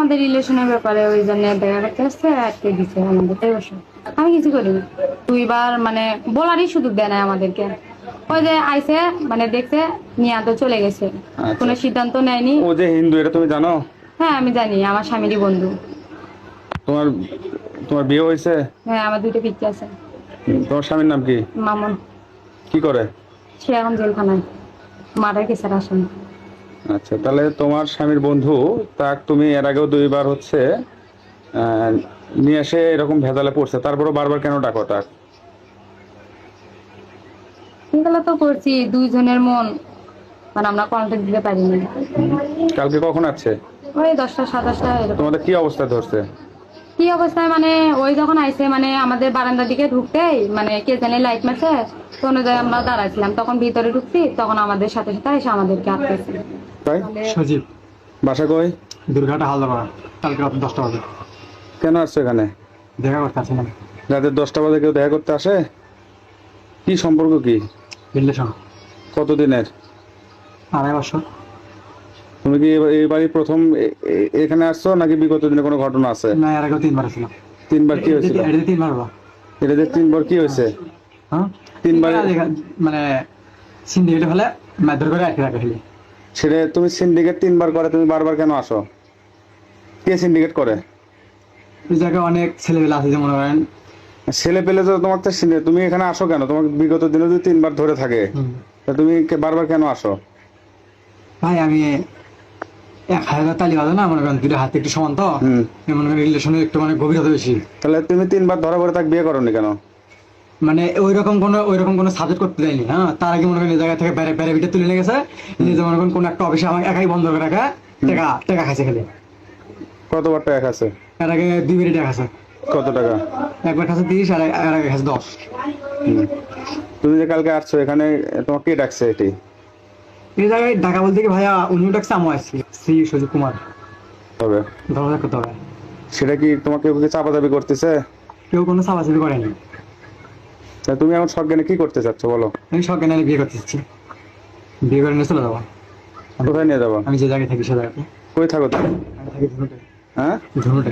আমাদের রিলেশনের ব্যাপারে ওই জন্য দেখা করতে আসছে, আটকে দিচ্ছে আমাদের, তাই বসে আমি কিছু করিনি। দুইবার মানে বলারই সুযোগ দেয় না আমাদেরকে। ওই যে আইসে মানে দেখছে নিয়ে তো চলে গেছে, আচ্ছা, কোনো সিদ্ধান্ত নেয়নি। ও যে হিন্দু এটা তুমি জানো? হ্যাঁ আমি জানি, আমার স্বামীরই বন্ধু। তোমার তোমার বিয়ে হয়েছে? হ্যাঁ আমার দুইটা পিচ্ছি আছে। তোমার স্বামীর নাম কি? মামুন। কি করে? সে এখন জেলখানায়, মার্ডার কেসের আসামি। আচ্ছা, তাহলে তোমার স্বামীর বন্ধু, তাক তুমি এর আগেও দুইবার হচ্ছে আহ, নিয়ে এসে এরকম ভেজালে পড়ছে, তারপরও বারবার কেন ডাকো তাক? এগুলো তো করছি দুইজনের মন মানে আমরা কন্ট্যাক্ট দিতে পারিনি। কালকে কখন আছে? ওই 10টা 10:30 এরকম। তোমাদের কি অবস্থা ধরছে? কি অবস্থায় মানে ওই যখন আইসে মানে আমাদের বারান্দার দিকে ঢুকতেই মানে কে জানি লাইট মারছে, তো অনুযায়ী আমরা দাঁড়াইছিলাম, তখন ভিতরে ঢুকছি, তখন আমাদের সাথে সাথে এসে আমাদেরকে আটকেছে। তাই? সজীব, বাসা কই? দুর্ঘাটা হালদাপাড়া। কালকে রাত 10টা বাজে কেন আসছো এখানে? দেখা করতে আসছিলাম। রাতে 10টা বাজে কেউ দেখা করতে আসে? কি সম্পর্ক কি? রিলেশন কতদিনের? 2.5 বছর। তুমি কি এই বাড়ি প্রথম এখানে আসছো নাকি বিগত দিনে কোনো ঘটনা আছে? না, এর আগেও 3বার ছিল। তিনবার? কি হয়েছিল? এটা 3বার হলো। এটা যে 3বার কি হয়েছে? হ্যাঁ, 3বার? মানে সিন্ডিকেটে ফেলে মারধর করে আটকে রাখে ফেলে। সেটা তুমি সিন্ডিকেট 3বার করে তুমি বারবার কেন আসো? কে সিন্ডিকেট করে? ওই জায়গায় অনেক ছেলেবেলা আছে, যে মনে করেন। ছেলে পেলে তো তোমার তো তুমি এখানে আসো কেন? তোমাকে বিগত দিনে যদি 3বার ধরে থাকে, তা তুমি বারবার কেন আসো? ভাই আমি 1,000 তালি বাজে না, মনে করেন দুটো হাতে একটু সমান তো, মনে করেন রিলেশনে একটু মানে গভীরতা বেশি। তাহলে তুমি 3বার ধরা পড়ে তাকে বিয়ে করোনি কেন? মানে ওইরকম কোনো সাবজেক্ট করতে দেয়নি। হ্যাঁ, তার আগে মনে করেন এই জায়গা থেকে প্যারাবিটা তুলে নিয়ে গেছে, নিজে মনে করেন কোনো একটা অফিসে আমাকে একাই বন্ধ করে রাখা, টাকা টাকা খাইছে খেলে। কতবার টাকা আছে? এর আগে 2 বারই টাকা খাইছে। কত টাকা? একবার খাইছে 30, আর এর আগে খাইছে 10। তুমি যে কালকে আসছো এখানে, তোমাকে কে ডাকছে এটি? এই জায়গায় ঢাকা বলতে কি ভাইয়া, উনিও ডাকছে, আমিও আসছি। শ্রী সুজিত কুমার। হবে ধন্যবাদ করতে হবে। সেটা কি তোমাকে ওকে চাপাচাপি করতেছে? কেউ কোনো চাপাচাপি করেনি। তা তুমি এখন সজ্ঞানে কি করতে চাচ্ছ বলো? আমি সরকার নাহলে বিয়ে করতে চাচ্ছি। বিয়ে করে নিয়ে চলে যাবো। কোথায় নিয়ে যাবো? আমি যে জায়গায় থাকি সে জায়গাতে। কই থাকো তুমি? আমি থাকি ধুনুটে। হ্যাঁ, ধুনুটে।